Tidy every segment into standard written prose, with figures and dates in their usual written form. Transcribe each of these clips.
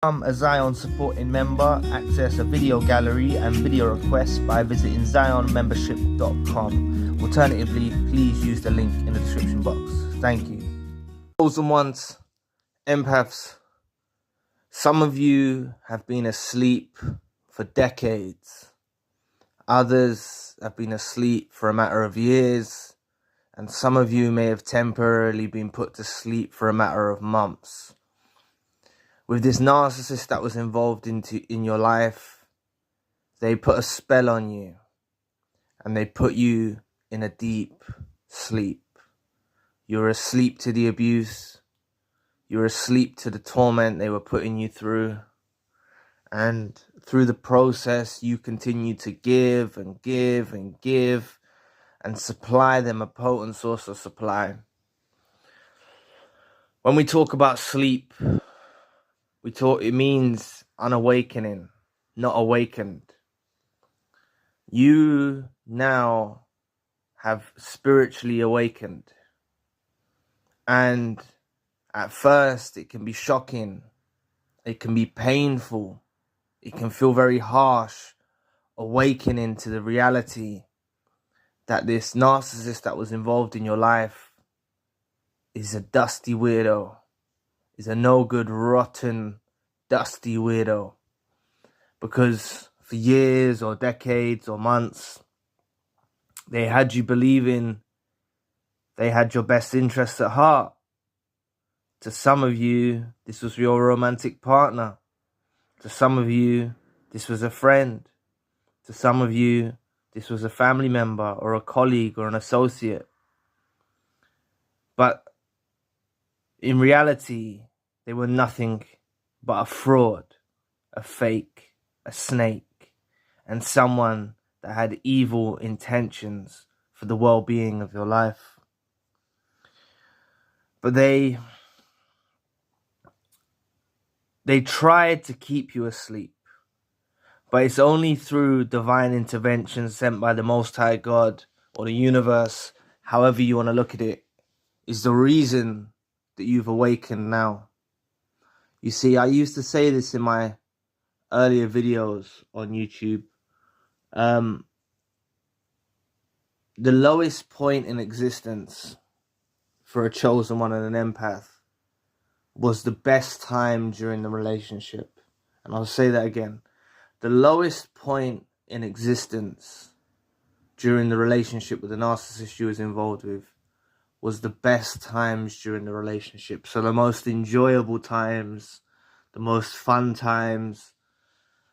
Become a Zion supporting member, access a video gallery and video requests by visiting zionmembership.com. Alternatively, please use the link in the description box. Thank you. Chosen ones, empaths, some of you have been asleep for decades. Others have been asleep for a matter of years. And some of you may have temporarily been put to sleep for a matter of months. With this narcissist that was involved in your life, they put a spell on you and they put you in a deep sleep. You're asleep to the abuse. You're asleep to the torment they were putting you through. And through the process, you continue to give and give and give and supply them a potent source of supply. When we talk about sleep, it means unawakening, not awakened. You now have spiritually awakened. And at first, it can be shocking. It can be painful. It can feel very harsh, awakening to the reality that this narcissist that was involved in your life is a dusty weirdo. Is a no good, rotten, dusty weirdo. Because for years or decades or months, they had you believing they had your best interests at heart. To some of you, this was your romantic partner. To some of you, this was a friend. To some of you, this was a family member or a colleague or an associate. But in reality, they were nothing but a fraud, a fake, a snake, and someone that had evil intentions for the well-being of your life. But they tried to keep you asleep. But it's only through divine intervention sent by the Most High God or the universe, however you want to look at it, is the reason that you've awakened now. You see, I used to say this in my earlier videos on YouTube. The lowest point in existence for a chosen one and an empath was the best time during the relationship. And I'll say that again. The lowest point in existence during the relationship with the narcissist you was involved with was the best times during the relationship. So the most enjoyable times, the most fun times,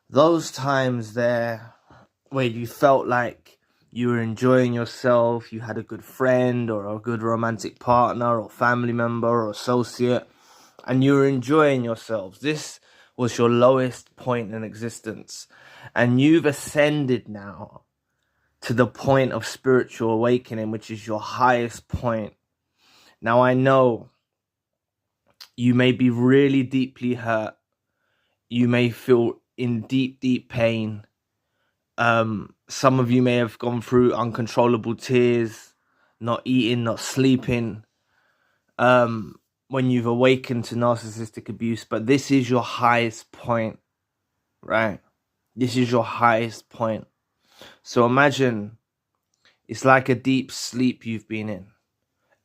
those times there where you felt like you were enjoying yourself, you had a good friend or a good romantic partner or family member or associate, and you were enjoying yourselves. This was your lowest point in existence. And you've ascended now to the point of spiritual awakening, which is your highest point. Now, I know you may be really deeply hurt. You may feel in deep, deep pain. Some of you may have gone through uncontrollable tears, not eating, not sleeping, when you've awakened to narcissistic abuse. But this is your highest point, right? This is your highest point. So imagine it's like a deep sleep you've been in.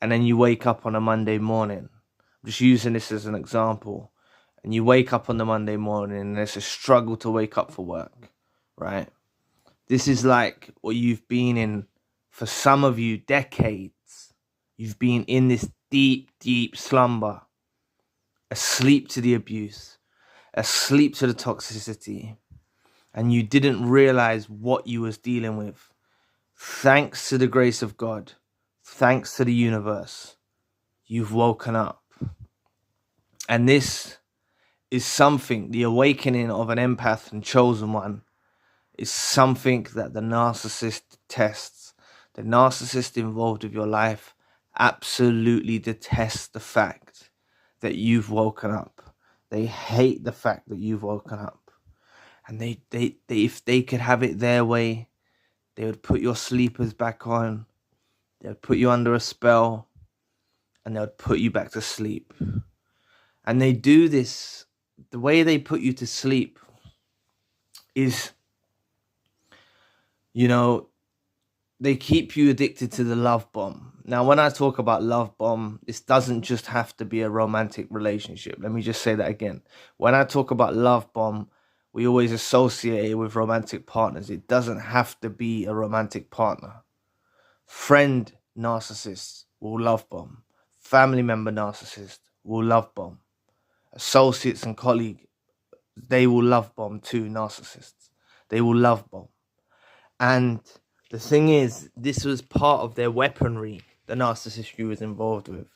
And then you wake up on a Monday morning. I'm just using this as an example. And you wake up on the Monday morning and it's a struggle to wake up for work, right? This is like what you've been in, for some of you, decades. You've been in this deep, deep slumber. Asleep to the abuse. Asleep to the toxicity. And you didn't realize what you was dealing with. Thanks to the grace of God. Thanks to the universe, you've woken up. And this is something, the awakening of an empath and chosen one, is something that the narcissist detests. The narcissist involved with your life absolutely detests the fact that you've woken up. They hate the fact that you've woken up. And they if they could have it their way, they would put your sleepers back on. They would put you under a spell and they would put you back to sleep. And they do this the way they put you to sleep is, you know, they keep you addicted to the love bomb. Now, when I talk about love bomb, this doesn't just have to be a romantic relationship. Let me just say that again. When I talk about love bomb, we always associate it with romantic partners. It doesn't have to be a romantic partner. Friend narcissist will love bomb. Family member narcissist will love bomb. Associates and colleagues, they will love bomb too, narcissists. They will love bomb. And the thing is, this was part of their weaponry, the narcissist you was involved with,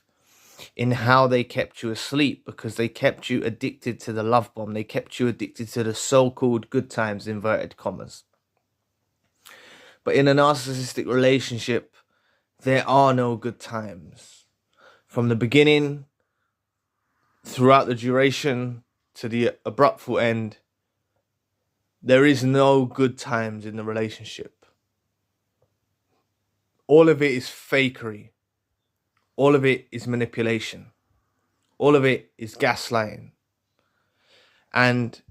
in how they kept you asleep, because they kept you addicted to the love bomb. They kept you addicted to the so-called good times, inverted commas. But in a narcissistic relationship, there are no good times. From the beginning, throughout the duration, to the abrupt end, there is no good times in the relationship. All of it is fakery. All of it is manipulation. All of it is gaslighting. And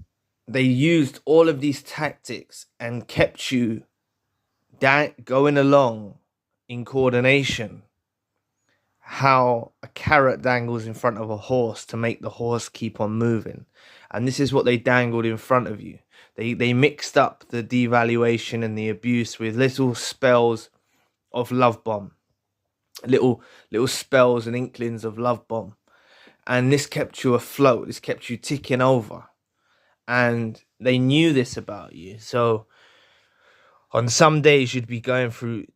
they used all of these tactics and kept you going along in coordination. How a carrot dangles in front of a horse to make the horse keep on moving. And this is what they dangled in front of you. They mixed up the devaluation and the abuse with little spells of love bomb. Little spells and inklings of love bomb. And this kept you afloat. This kept you ticking over. And they knew this about you. So on some days you'd be going through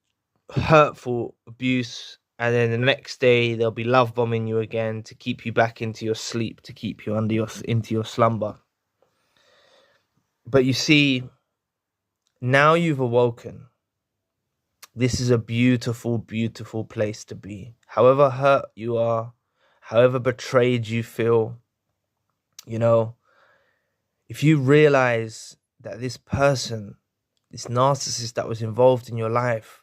hurtful abuse, and then the next day they'll be love bombing you again to keep you back into your sleep, to keep you into your slumber. But you see, now you've awoken. This is a beautiful, beautiful place to be. However hurt you are, however betrayed you feel, you know, if you realize that this person, this narcissist that was involved in your life,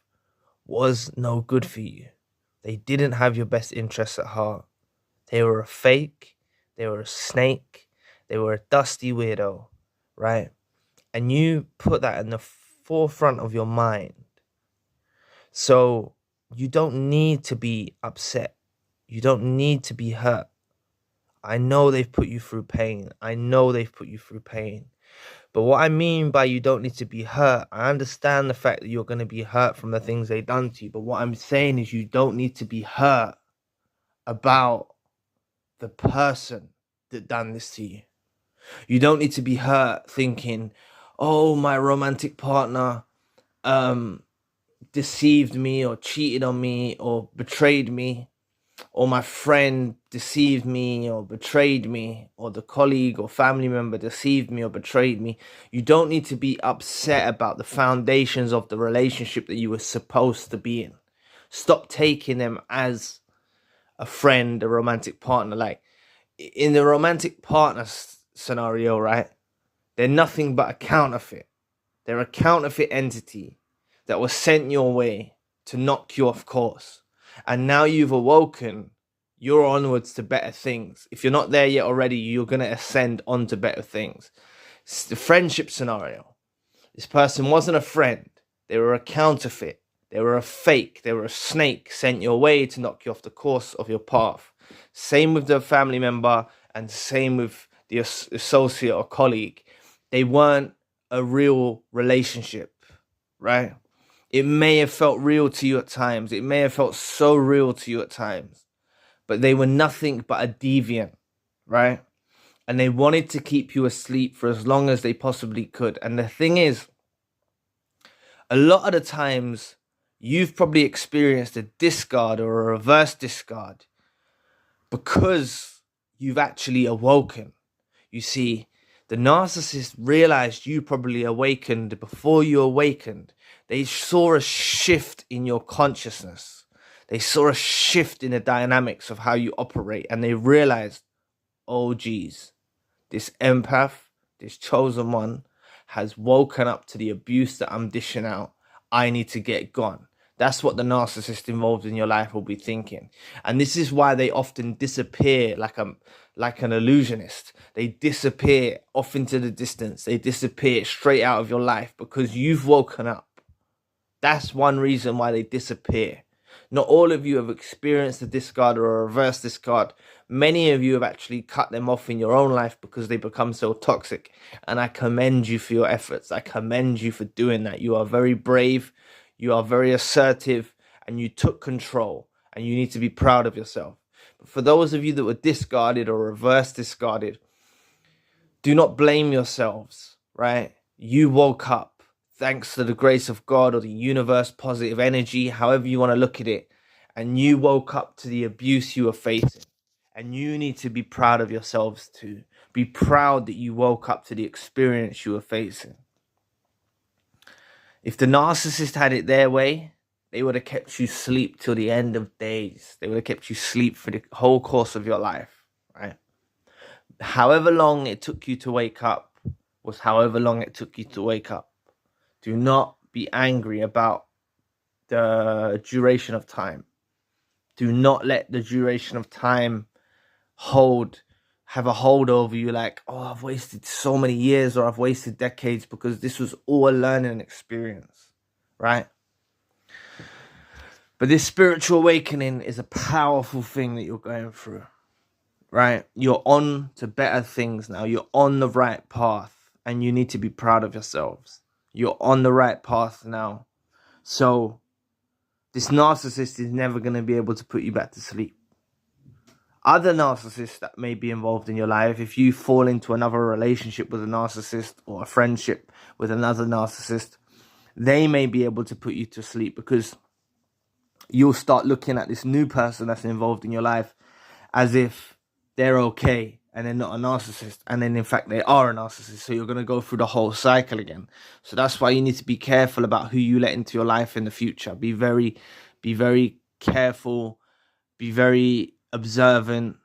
was no good for you. They didn't have your best interests at heart. They were a fake. They were a snake. They were a dusty weirdo, right? And you put that in the forefront of your mind. So you don't need to be upset. You don't need to be hurt. I know they've put you through pain. I know they've put you through pain. But what I mean by you don't need to be hurt, I understand the fact that you're going to be hurt from the things they've done to you. But what I'm saying is you don't need to be hurt about the person that done this to you. You don't need to be hurt thinking, oh, my romantic partner deceived me or cheated on me or betrayed me, or my friend deceived me or betrayed me, or the colleague or family member deceived me or betrayed me. You don't need to be upset about the foundations of the relationship that you were supposed to be in. Stop taking them as a friend, a romantic partner. Like in the romantic partner scenario, right? They're nothing but a counterfeit. They're a counterfeit entity that was sent your way to knock you off course. And now you've awoken, you're onwards to better things. If you're not there yet already, you're going to ascend onto better things. It's the friendship scenario. This person wasn't a friend. They were a counterfeit. They were a fake. They were a snake sent your way to knock you off the course of your path. Same with the family member and same with the associate or colleague. They weren't a real relationship, right? It may have felt real to you at times. It may have felt so real to you at times. But they were nothing but a deviant, right? And they wanted to keep you asleep for as long as they possibly could. And the thing is, a lot of the times, you've probably experienced a discard or a reverse discard because you've actually awoken. You see, the narcissist realized you probably awakened before you awakened. They saw a shift in your consciousness. They saw a shift in the dynamics of how you operate. And they realized, oh, geez, this empath, this chosen one, has woken up to the abuse that I'm dishing out. I need to get gone. That's what the narcissist involved in your life will be thinking. And this is why they often disappear like an illusionist. They disappear off into the distance. They disappear straight out of your life because you've woken up. That's one reason why they disappear. Not all of you have experienced a discard or a reverse discard. Many of you have actually cut them off in your own life because they become so toxic. And I commend you for your efforts. I commend you for doing that. You are very brave. You are very assertive. And you took control. And you need to be proud of yourself. But for those of you that were discarded or reverse discarded, do not blame yourselves, right? You woke up. Thanks to the grace of God or the universe, positive energy, however you want to look at it. And you woke up to the abuse you were facing. And you need to be proud of yourselves too. Be proud that you woke up to the experience you were facing. If the narcissist had it their way, they would have kept you asleep till the end of days. They would have kept you asleep for the whole course of your life, right? However long it took you to wake up was however long it took you to wake up. Do not be angry about the duration of time. Do not let the duration of time have a hold over you like, oh, I've wasted so many years or I've wasted decades, because this was all a learning experience, right? But this spiritual awakening is a powerful thing that you're going through, right? You're on to better things now. You're on the right path and you need to be proud of yourselves. You're on the right path now. So this narcissist is never going to be able to put you back to sleep. Other narcissists that may be involved in your life, if you fall into another relationship with a narcissist or a friendship with another narcissist, they may be able to put you to sleep because you'll start looking at this new person that's involved in your life as if they're okay and they're not a narcissist. And then in fact, they are a narcissist. So you're going to go through the whole cycle again. So that's why you need to be careful about who you let into your life in the future. Be very careful. Be very observant.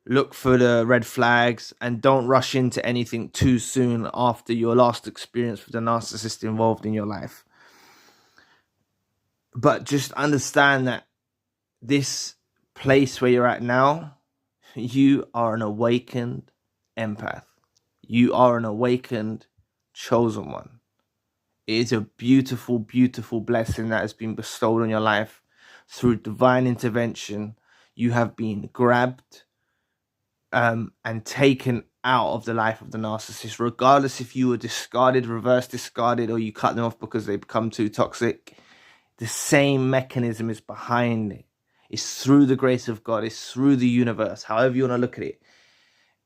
Look for the red flags and don't rush into anything too soon after your last experience with a narcissist involved in your life. But just understand that this place where you're at now, you are an awakened empath. You are an awakened chosen one. It is a beautiful, beautiful blessing that has been bestowed on your life through divine intervention. You have been grabbed and taken out of the life of the narcissist, regardless if you were discarded, reverse discarded, or you cut them off because they become too toxic. The same mechanism is behind it. It's through the grace of God. It's through the universe. However you want to look at it.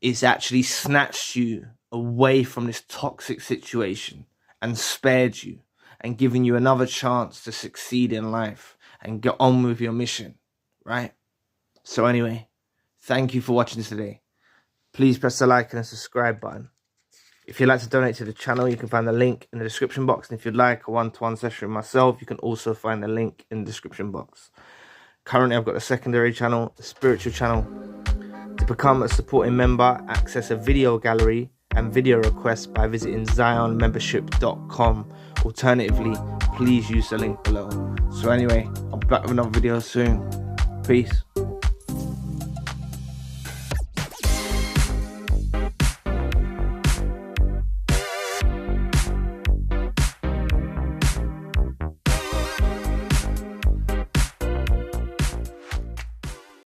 It's actually snatched you away from this toxic situation and spared you and given you another chance to succeed in life and get on with your mission, right? So anyway, thank you for watching today. Please press the like and the subscribe button. If you'd like to donate to the channel, you can find the link in the description box. And if you'd like a one-to-one session with myself, you can also find the link in the description box. Currently, I've got a secondary channel, the spiritual channel. To become a supporting member, access a video gallery and video requests by visiting zionmembership.com. Alternatively, please use the link below. So anyway, I'll be back with another video soon. Peace.